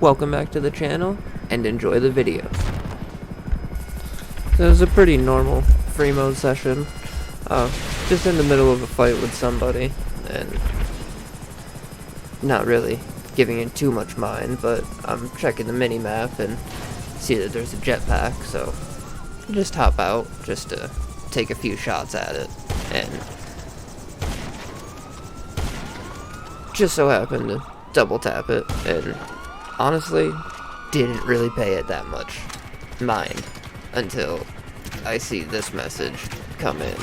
welcome back to the channel, and enjoy the video. So it was a pretty normal free mode session, just in the middle of a fight with somebody, and not really giving it too much mind, but I'm checking the mini-map and see that there's a jetpack, so I just hop out just to take a few shots at it, and just so happened to double tap it, and honestly didn't really pay it that much mind until I see this message come in.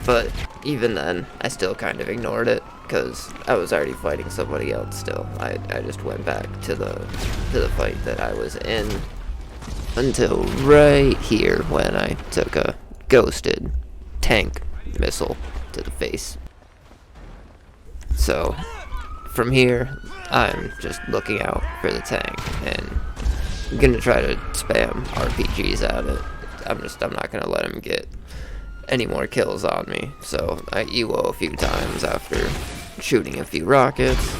But even then, I still kind of ignored it because I was already fighting somebody else still. I just went back to the fight that I was in until right here when I took a ghosted tank missile to the face. So from here, I'm just looking out for the tank, and I'm gonna try to spam RPGs at it. I'm not gonna let him get any more kills on me. So I EWO a few times after shooting a few rockets.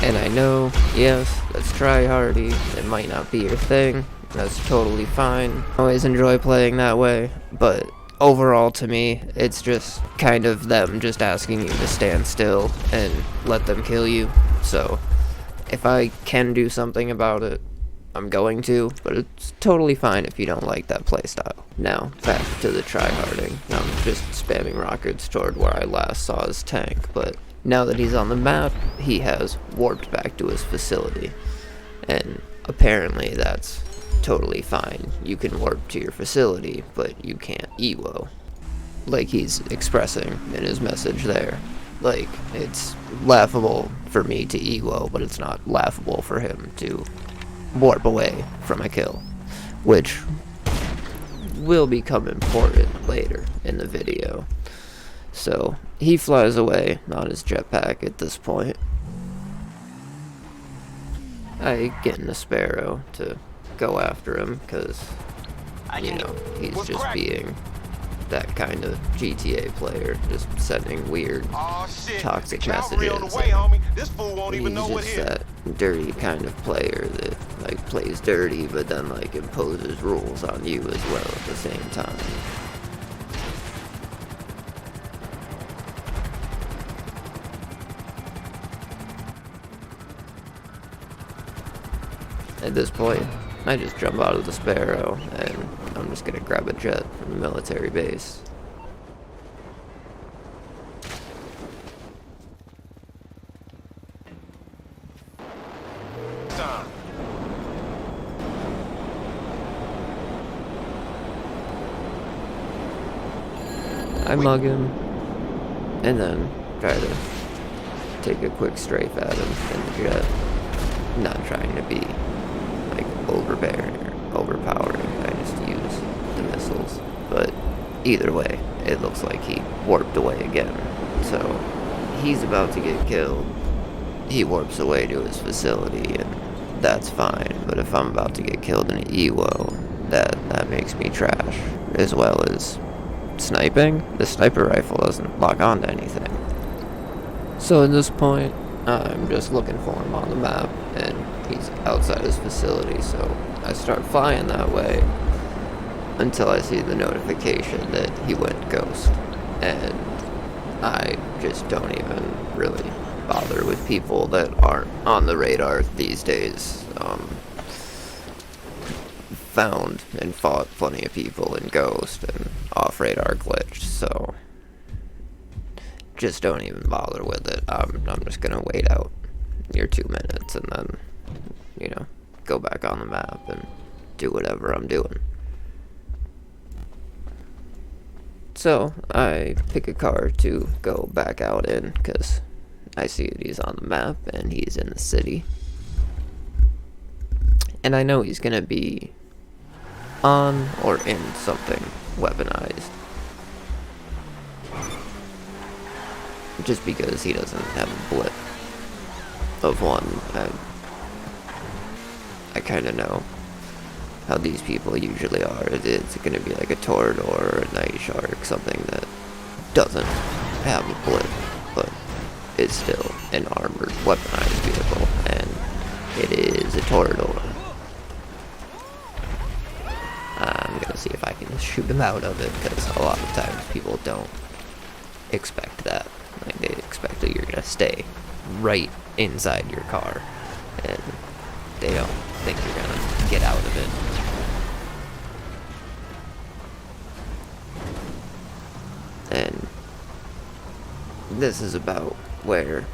And I know, yes, that's tryhardy. It might not be your thing. That's totally fine. I always enjoy playing that way, but overall to me, it's just kind of them just asking you to stand still and let them kill you. So if I can do something about it, I'm going to, but it's totally fine if you don't like that playstyle. Now, back to the tryharding. I'm just spamming rockets toward where I last saw his tank, but now that he's on the map, he has warped back to his facility. And apparently that's totally fine. You can warp to your facility, but you can't EWO. Like he's expressing in his message there. Like, it's laughable for me to EWO, but it's not laughable for him to warp away from a kill, which will become important later in the video. So he flies away on his jetpack at this point. I get in a Sparrow to go after him because, you know, he's just being that kind of GTA player, just sending weird toxic messages. He's just that dirty kind of player that like plays dirty but then like imposes rules on you as well at the same time. At this point, I just jump out of the Sparrow and I'm just gonna grab a jet from the military base. I mug him and then try to take a quick strafe at him in the jet. I'm not trying to be like overbearing or overpowering. I just use the missiles. But either way, it looks like he warped away again. So he's about to get killed. He warps away to his facility, and that's fine. But if I'm about to get killed in an EWO, that makes me trash. As well as sniping. The sniper rifle doesn't lock on to anything. So at this point, I'm just looking for him on the map, and he's outside his facility, so I start flying that way until I see the notification that he went ghost, and I just don't even really bother with people that aren't on the radar these days. Found and fought plenty of people in Ghost and off-radar glitched, so just don't even bother with it. I'm just gonna wait out your 2 minutes and then, you know, go back on the map and do whatever I'm doing. So I pick a car to go back out in because I see that he's on the map and he's in the city. And I know he's gonna be on or in something weaponized. Just because he doesn't have a blip of one. I kind of know how these people usually are. It's going to be like a Torador or a Night Shark, something that doesn't have a blip, but is still an armored, weaponized vehicle, and It is a Torador. I'm gonna see if I can shoot him out of it, because a lot of times people don't expect that. Like, they expect that you're gonna stay right inside your car, and they don't think you're gonna get out of it. And this is about where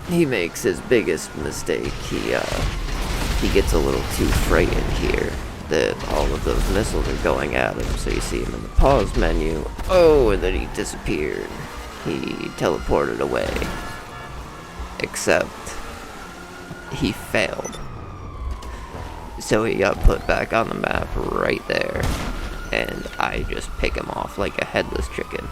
he makes his biggest mistake. He gets a little too frightened here that all of those missiles are going at him. So you see him in the pause menu. Oh, and then he disappeared. He teleported away. Except he failed. So he got put back on the map right there. And I just pick him off like a headless chicken.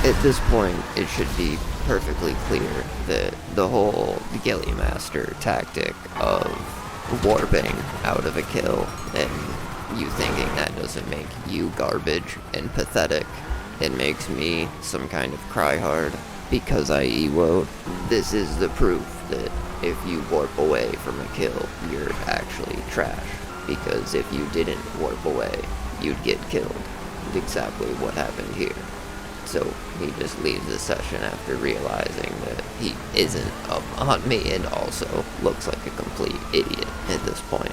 At this point, it should be perfectly clear that the whole GhilleMaster tactic of warping out of a kill and you thinking that doesn't make you garbage and pathetic, it makes me some kind of cryhard because I EWO'd. This is the proof that if you warp away from a kill, you're actually trash. Because if you didn't warp away, you'd get killed. Exactly what happened here. So he just leaves the session after realizing that he isn't up on me and also looks like a complete idiot at this point.